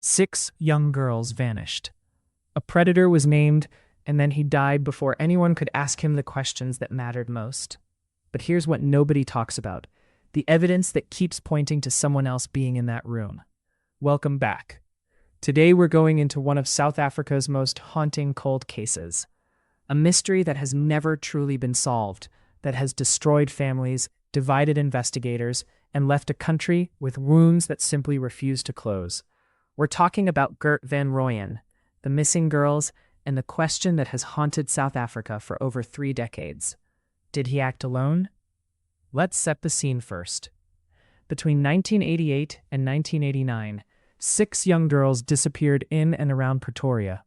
6 young girls vanished. A predator was named, and then he died before anyone could ask him the questions that mattered most. But here's what nobody talks about: the evidence that keeps pointing to someone else being in that room. Welcome back. Today we're going into one of South Africa's most haunting cold cases. A mystery that has never truly been solved, that has destroyed families, divided investigators, and left a country with wounds that simply refuse to close. We're talking about Gert van Rooyen, the missing girls, and the question that has haunted South Africa for over 3 decades. Did he act alone? Let's set the scene first. Between 1988 and 1989, 6 young girls disappeared in and around Pretoria.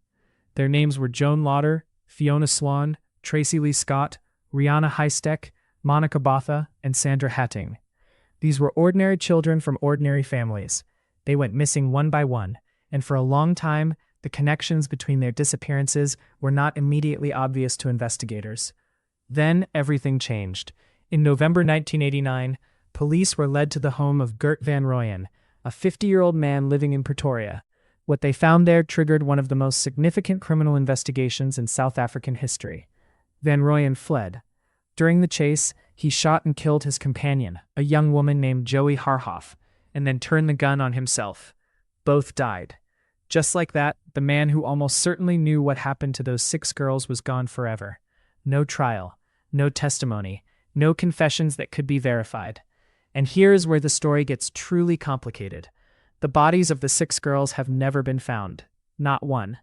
Their names were Joan Lauder, Fiona Swan, Tracy Lee Scott, Rihanna Heistek, Monica Botha, and Sandra Hatting. These were ordinary children from ordinary families. They went missing one by one, and for a long time, the connections between their disappearances were not immediately obvious to investigators. Then everything changed. In November 1989, police were led to the home of Gert van Rooyen, a 50-year-old man living in Pretoria. What they found there triggered one of the most significant criminal investigations in South African history. Van Rooyen fled. During the chase, he shot and killed his companion, a young woman named Joey Harhoff, and then turned the gun on himself. Both died. Just like that, the man who almost certainly knew what happened to those 6 girls was gone forever. No trial, no testimony, no confessions that could be verified. And here is where the story gets truly complicated. The bodies of the 6 girls have never been found. Not one.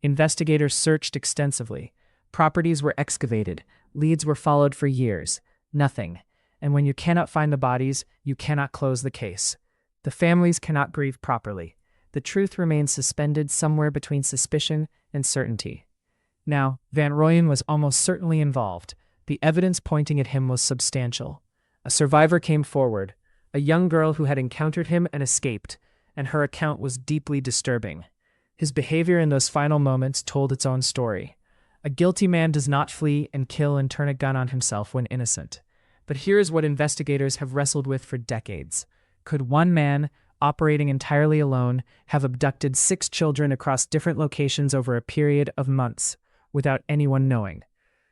Investigators searched extensively. Properties were excavated. Leads were followed for years. Nothing. And when you cannot find the bodies, you cannot close the case. The families cannot grieve properly. The truth remains suspended somewhere between suspicion and certainty. Now, Van Rooyen was almost certainly involved. The evidence pointing at him was substantial. A survivor came forward, a young girl who had encountered him and escaped, and her account was deeply disturbing. His behavior in those final moments told its own story. A guilty man does not flee and kill and turn a gun on himself when innocent. But here is what investigators have wrestled with for decades. Could one man, operating entirely alone, have abducted 6 children across different locations over a period of months without anyone knowing?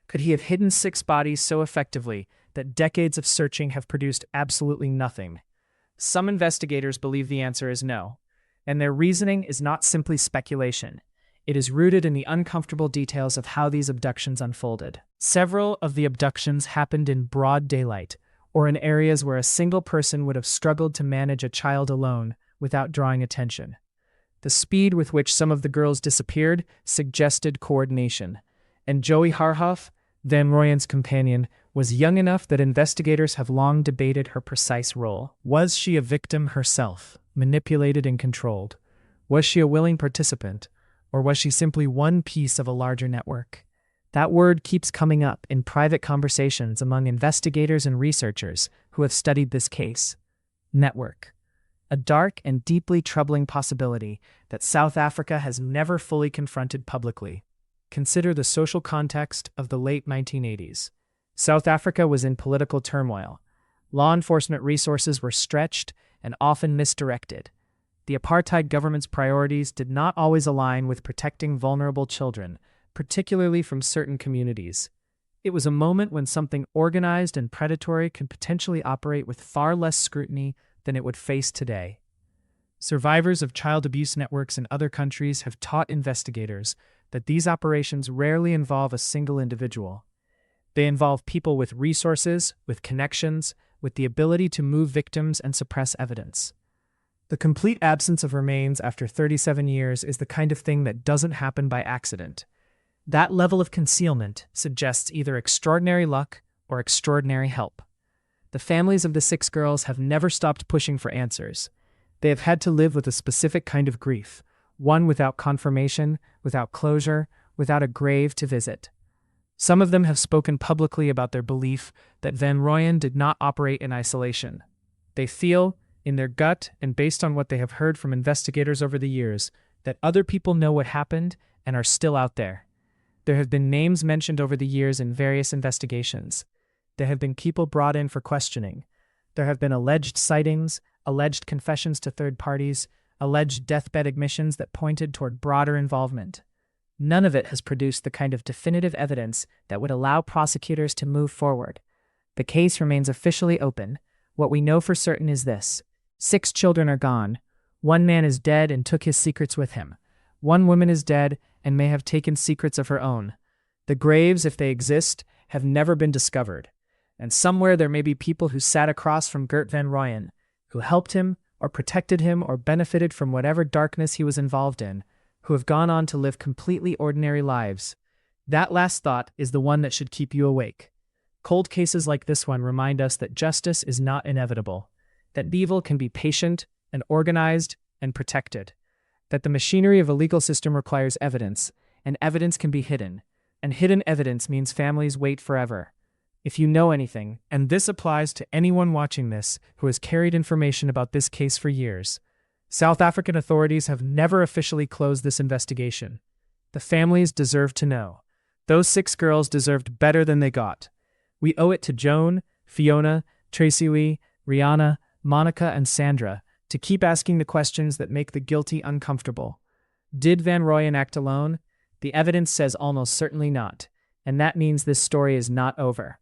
Could he have hidden 6 bodies so effectively that decades of searching have produced absolutely nothing? Some investigators believe the answer is no, and their reasoning is not simply speculation. It is rooted in the uncomfortable details of how these abductions unfolded. Several of the abductions happened in broad daylight, or in areas where a single person would have struggled to manage a child alone without drawing attention. The speed with which some of the girls disappeared suggested coordination, and Joey Harhoff, Van Rooyen's companion, was young enough that investigators have long debated her precise role. Was she a victim herself, manipulated and controlled? Was she a willing participant, or was she simply one piece of a larger network? That word keeps coming up in private conversations among investigators and researchers who have studied this case. Network. A dark and deeply troubling possibility that South Africa has never fully confronted publicly. Consider the social context of the late 1980s. South Africa was in political turmoil. Law enforcement resources were stretched and often misdirected. The apartheid government's priorities did not always align with protecting vulnerable children, particularly from certain communities. It was a moment when something organized and predatory could potentially operate with far less scrutiny than it would face today. Survivors of child abuse networks in other countries have taught investigators that these operations rarely involve a single individual. They involve people with resources, with connections, with the ability to move victims and suppress evidence. The complete absence of remains after 37 years is the kind of thing that doesn't happen by accident. That level of concealment suggests either extraordinary luck or extraordinary help. The families of the 6 girls have never stopped pushing for answers. They have had to live with a specific kind of grief, one without confirmation, without closure, without a grave to visit. Some of them have spoken publicly about their belief that Van Rooyen did not operate in isolation. They feel, in their gut and based on what they have heard from investigators over the years, that other people know what happened and are still out there. There have been names mentioned over the years in various investigations. There have been people brought in for questioning. There have been alleged sightings, alleged confessions to third parties, alleged deathbed admissions that pointed toward broader involvement. None of it has produced the kind of definitive evidence that would allow prosecutors to move forward. The case remains officially open. What we know for certain is this: 6 children are gone. 1 man is dead and took his secrets with him. 1 woman is dead and may have taken secrets of her own. The graves, if they exist, have never been discovered. And somewhere there may be people who sat across from Gert van Rooyen, who helped him or protected him or benefited from whatever darkness he was involved in, who have gone on to live completely ordinary lives. That last thought is the one that should keep you awake. Cold cases like this one remind us that justice is not inevitable, that evil can be patient and organized and protected, that the machinery of a legal system requires evidence, and evidence can be hidden, and hidden evidence means families wait forever. If you know anything, and this applies to anyone watching this who has carried information about this case for years, South African authorities have never officially closed this investigation. The families deserve to know. Those 6 girls deserved better than they got. We owe it to Joan, Fiona, Tracy, Rihanna, Monica, and Sandra to keep asking the questions that make the guilty uncomfortable. Did Van Rooyen act alone? The evidence says almost certainly not, and that means this story is not over.